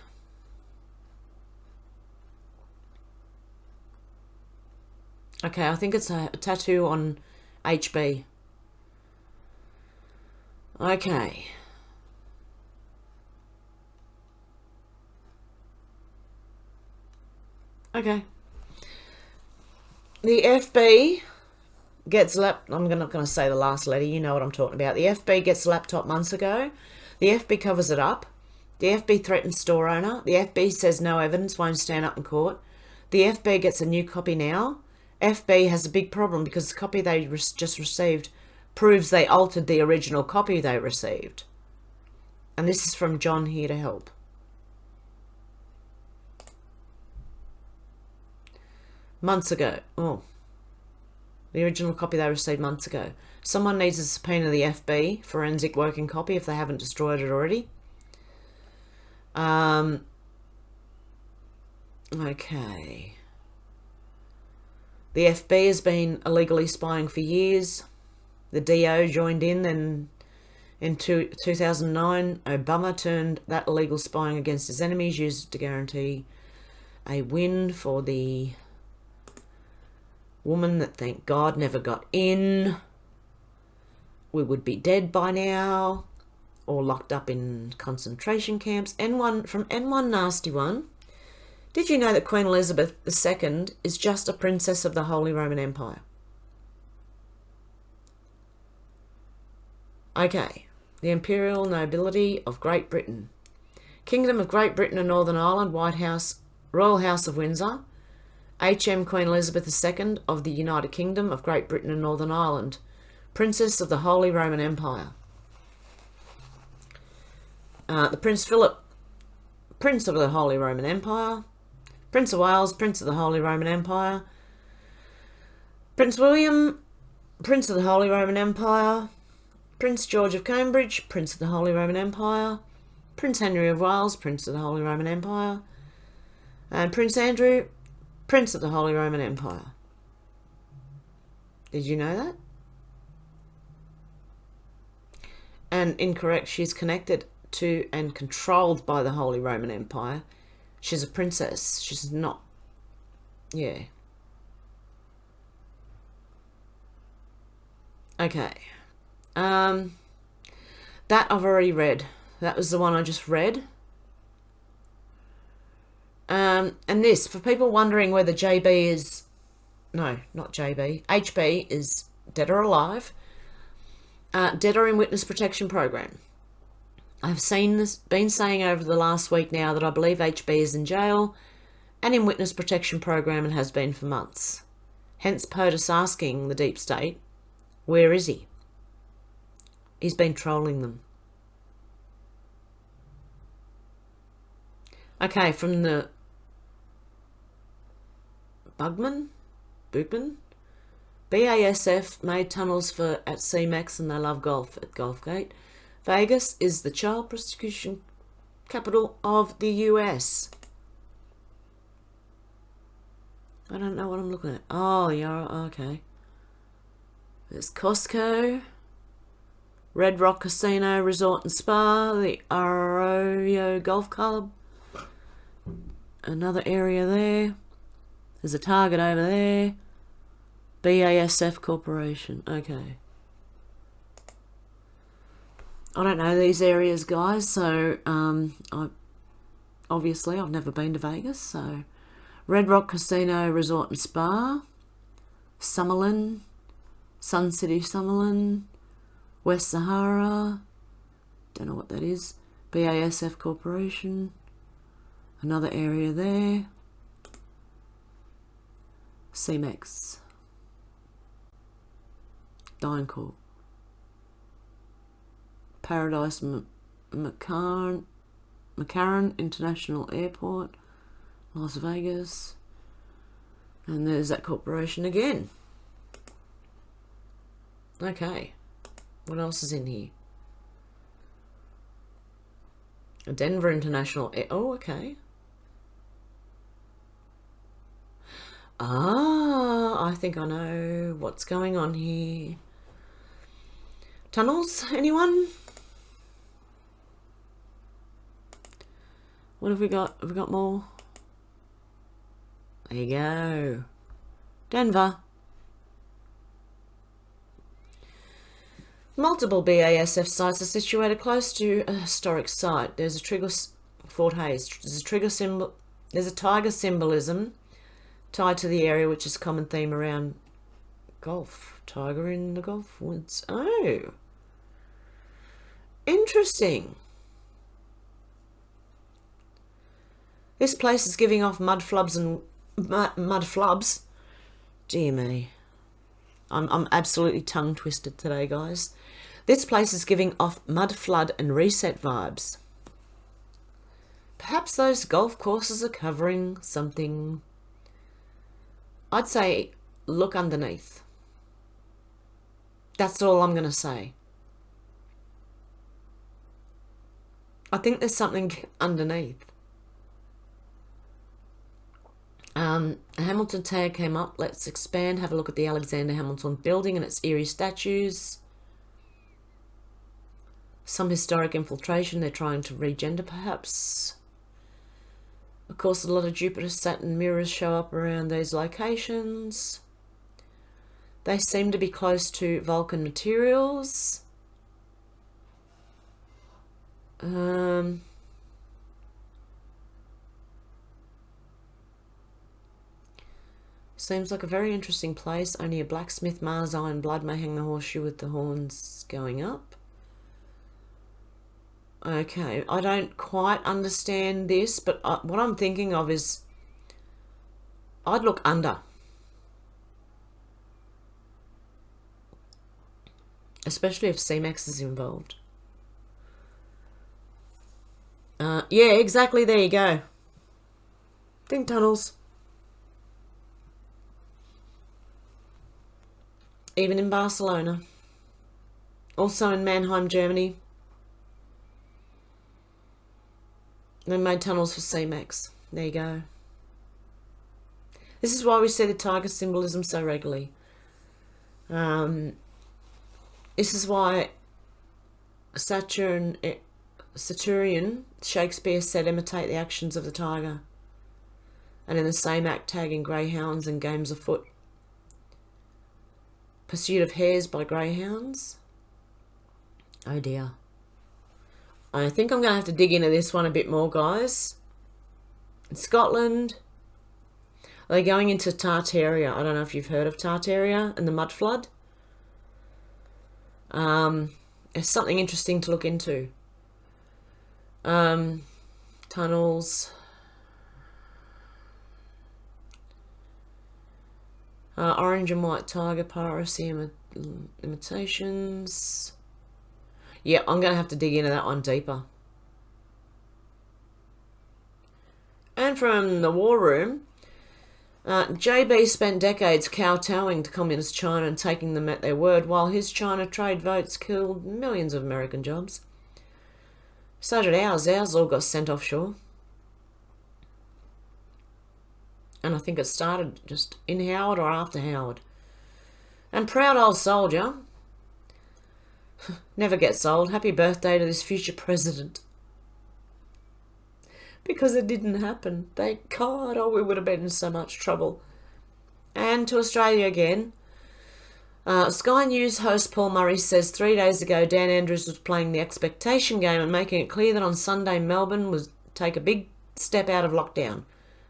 Okay, I think it's a tattoo on HB. Okay. Okay. The FB gets I'm not going to say the last letter. You know what I'm talking about. The FB gets a laptop months ago. The FB covers it up. The FB threatens store owner. The FB says no evidence, won't stand up in court. The FB gets a new copy now. FB has a big problem because the copy they just received proves they altered the original copy they received. And this is from John here to help. Months ago. Oh. The original copy they received months ago. Someone needs to subpoena the FB forensic working copy if they haven't destroyed it already. Okay. The FB has been illegally spying for years. The DO joined in, then in 2009, Obama turned that illegal spying against his enemies, used it to guarantee a win for the woman that, thank God, never got in. We would be dead by now, or locked up in concentration camps. N1 from N1 Nasty One. Did you know that Queen Elizabeth II is just a princess of the Holy Roman Empire? Okay. The Imperial Nobility of Great Britain. Kingdom of Great Britain and Northern Ireland, White House, Royal House of Windsor. HM Queen Elizabeth II of the United Kingdom of Great Britain and Northern Ireland. Princess of the Holy Roman Empire. The Prince Philip, Prince of the Holy Roman Empire. Prince of Wales, Prince of the Holy Roman Empire. Prince William, Prince of the Holy Roman Empire. Prince George of Cambridge, Prince of the Holy Roman Empire. Prince Henry of Wales, Prince of the Holy Roman Empire. And Prince Andrew, Prince of the Holy Roman Empire. Did you know that? And incorrect, she's connected to and controlled by the Holy Roman Empire. She's a princess. She's not. Yeah. Okay. That I've already read. That was the one I just read. And this, for people wondering whether JB is... No, not JB. HB is dead or alive. Dead or in witness protection program. I've been saying over the last week now that I believe HB is in jail and in witness protection program and has been for months. Hence POTUS asking the deep state, where is he? He's been trolling them. Okay, from the Boogman? BASF made tunnels at CMAX and they love golf at Golfgate. Vegas is the child prostitution capital of the US. I don't know what I'm looking at. Oh, yeah, okay. There's Costco, Red Rock Casino Resort and Spa, the Arroyo Golf Club, another area there. There's a Target over there. BASF Corporation. Okay. I don't know these areas, guys, so obviously I've never been to Vegas, so Red Rock Casino Resort and Spa, Summerlin, Sun City Summerlin, West Sahara, don't know what that is, BASF Corporation, another area there, CMEX, DynCorp, Paradise McCarran International Airport, Las Vegas, and there's that corporation again. Okay, what else is in here? A Denver International oh, okay. I think I know what's going on here. Tunnels, anyone? What have we got? Have we got more? There you go. Denver. Multiple BASF sites are situated close to a historic site. There's a trigger, Fort Hayes. There's a tiger symbolism tied to the area, which is a common theme around golf. Tiger in the golf woods. Oh, interesting. This place is giving off mud flubs and mud flubs. Dear me. I'm absolutely tongue twisted today, guys. This place is giving off mud flood and reset vibes. Perhaps those golf courses are covering something. I'd say look underneath. That's all I'm going to say. I think there's something underneath. A Hamilton tag came up. Let's expand. Have a look at the Alexander Hamilton building and its eerie statues. Some historic infiltration. They're trying to regender, perhaps. Of course, a lot of Jupiter, Saturn mirrors show up around those locations. They seem to be close to Vulcan materials. Seems like a very interesting place. Only a blacksmith, Mars Iron Blood may hang the horseshoe with the horns going up. Okay, I don't quite understand this, but what I'm thinking of is I'd look under. Especially if C-Max is involved. Yeah, exactly. There you go. Think tunnels. Even in Barcelona. Also in Mannheim, Germany. They made tunnels for C-Max. There you go. This is why we see the tiger symbolism so regularly. This is why Saturnian Shakespeare said imitate the actions of the tiger. And in the same act tagging greyhounds and games afoot. Pursuit of hares by greyhounds. Oh dear. I think I'm going to have to dig into this one a bit more, guys. In Scotland, are they going into Tartaria? I don't know if you've heard of Tartaria and the mud flood. It's something interesting to look into. Tunnels. Orange and white tiger piracy imitations. Yeah, I'm going to have to dig into that one deeper. And from the war room, JB spent decades kowtowing to communist China and taking them at their word, while his China trade votes killed millions of American jobs. So did ours. Ours all got sent offshore. And I think it started just in Howard or after Howard. And proud old soldier. Never gets old. Happy birthday to this future president. Because it didn't happen. Thank God. Oh, we would have been in so much trouble. And to Australia again. Sky News host Paul Murray says 3 days ago Dan Andrews was playing the expectation game and making it clear that on Sunday Melbourne would take a big step out of lockdown.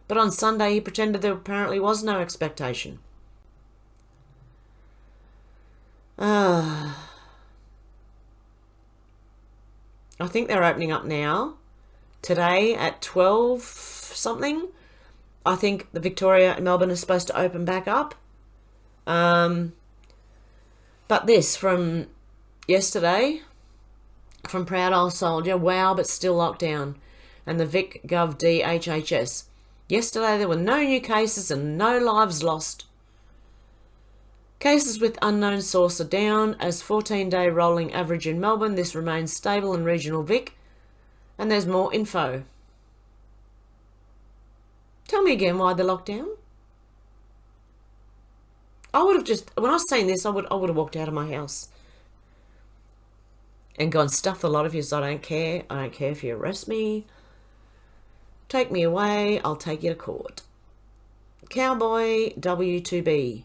But on Sunday he pretended there apparently was no expectation. I think they're opening up now. Today at 12 something. I think the Victoria and Melbourne is supposed to open back up. But this from yesterday, from Proud Old Soldier, wow, but still locked down. And the Vic Gov DHHS. Yesterday there were no new cases and no lives lost. Cases with unknown source are down as 14-day rolling average in Melbourne. This remains stable in regional Vic. And there's more info. Tell me again why the lockdown? I would have just, when I was saying this, I would have walked out of my house and gone, stuff the lot of you, so I don't care. I don't care if you arrest me. Take me away. I'll take you to court. Cowboy W2B.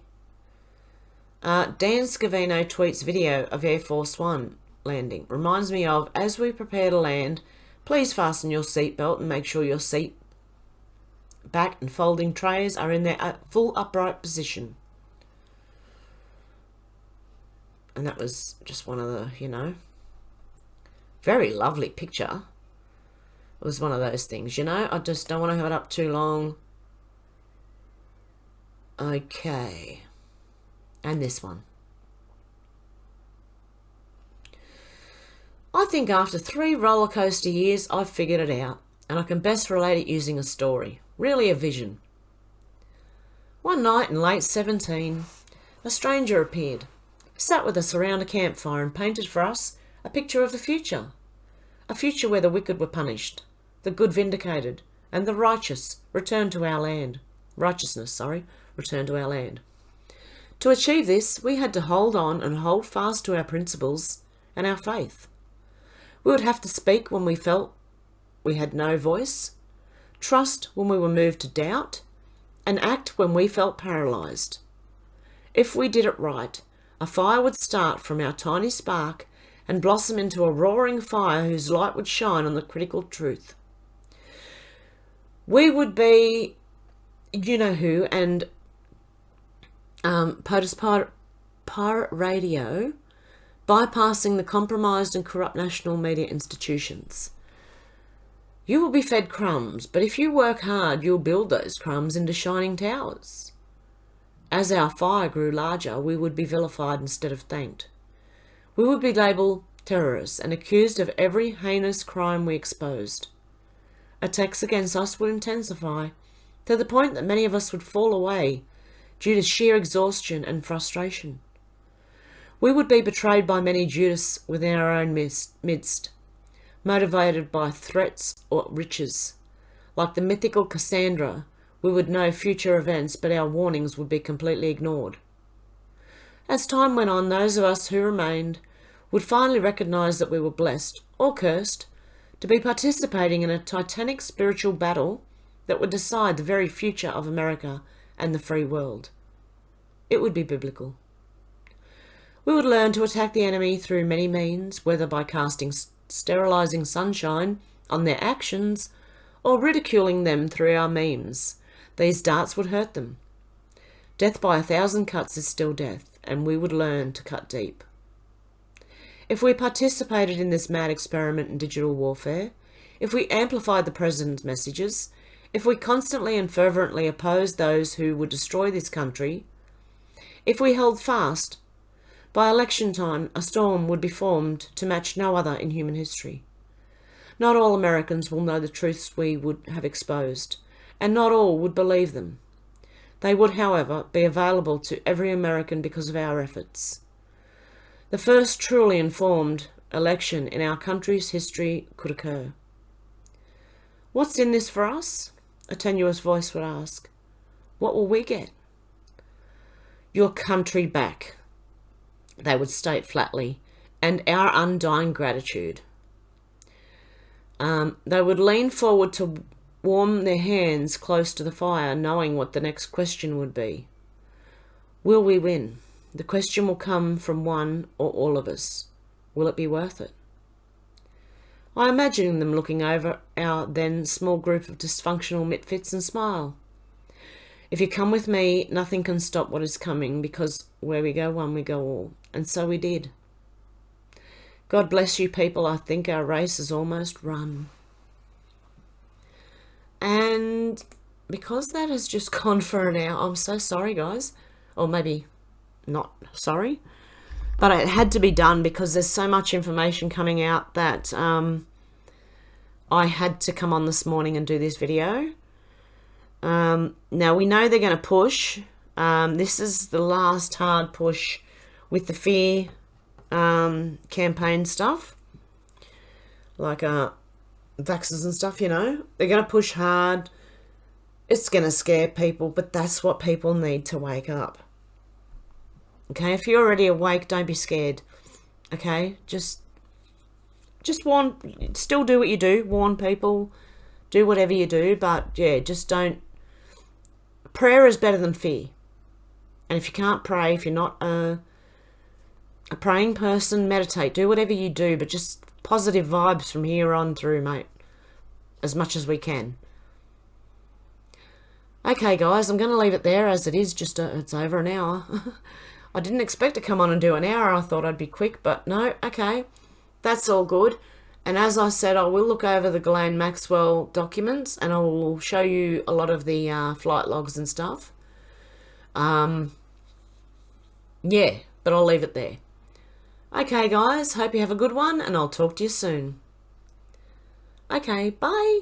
Dan Scavino tweets video of Air Force One landing. Reminds me of, as we prepare to land, please fasten your seatbelt and make sure your seat back and folding trays are in their full upright position. And that was just one of the, very lovely picture. It was one of those things, I just don't want to have it up too long. Okay. And this one. I think after 3 roller coaster years, I've figured it out, and I can best relate it using a story, really a vision. One night in late 17, a stranger appeared, sat with us around a campfire and painted for us a picture of the future. A future where the wicked were punished, the good vindicated, and the righteous returned to our land. Returned to our land. To achieve this, we had to hold on and hold fast to our principles and our faith. We would have to speak when we felt we had no voice, trust when we were moved to doubt, and act when we felt paralysed. If we did it right, a fire would start from our tiny spark and blossom into a roaring fire whose light would shine on the critical truth. We would be you-know-who and POTUS pirate radio, bypassing the compromised and corrupt national media institutions. You will be fed crumbs, but if you work hard, you'll build those crumbs into shining towers. As our fire grew larger, we would be vilified instead of thanked. We would be labelled terrorists and accused of every heinous crime we exposed. Attacks against us would intensify, to the point that many of us would fall away due to sheer exhaustion and frustration. We would be betrayed by many Judas within our own midst, motivated by threats or riches. Like the mythical Cassandra, we would know future events, but our warnings would be completely ignored. As time went on, those of us who remained would finally recognise that we were blessed, or cursed, to be participating in a titanic spiritual battle that would decide the very future of America and the free world. It would be biblical. We would learn to attack the enemy through many means, whether by casting sterilising sunshine on their actions or ridiculing them through our memes. These darts would hurt them. Death by 1,000 cuts is still death, and we would learn to cut deep. If we participated in this mad experiment in digital warfare, if we amplified the President's messages, if we constantly and fervently opposed those who would destroy this country, if we held fast, by election time a storm would be formed to match no other in human history. Not all Americans will know the truths we would have exposed, and not all would believe them. They would, however, be available to every American because of our efforts. The first truly informed election in our country's history could occur. What's in this for us? A tenuous voice would ask. What will we get? Your country back, they would state flatly, and our undying gratitude. They would lean forward to warm their hands close to the fire, knowing what the next question would be. Will we win? The question will come from one or all of us. Will it be worth it? I imagine them looking over our then small group of dysfunctional misfits and smile. If you come with me, nothing can stop what is coming, because where we go one, we go all. And so we did. God bless you people, I think our race is almost run. And because that has just gone for an hour, I'm so sorry guys. Or maybe not sorry. But it had to be done because there's so much information coming out that I had to come on this morning and do this video. Now we know they're going to push. This is the last hard push with the fear campaign stuff. Like vaxxers and stuff, you know. They're going to push hard. It's going to scare people, but that's what people need to wake up. Okay, if you're already awake, don't be scared. Okay, just warn, still do what you do, warn people, do whatever you do, but yeah, just don't. Prayer is better than fear. And if you can't pray, if you're not a praying person, meditate, do whatever you do, but just positive vibes from here on through, mate, as much as we can. Okay, guys, I'm going to leave it there as it is it's over an hour. I didn't expect to come on and do an hour. I thought I'd be quick, but no, okay. That's all good. And as I said, I will look over the Ghislane Maxwell documents and I will show you a lot of the flight logs and stuff. Yeah, but I'll leave it there. Okay, guys, hope you have a good one and I'll talk to you soon. Okay, bye.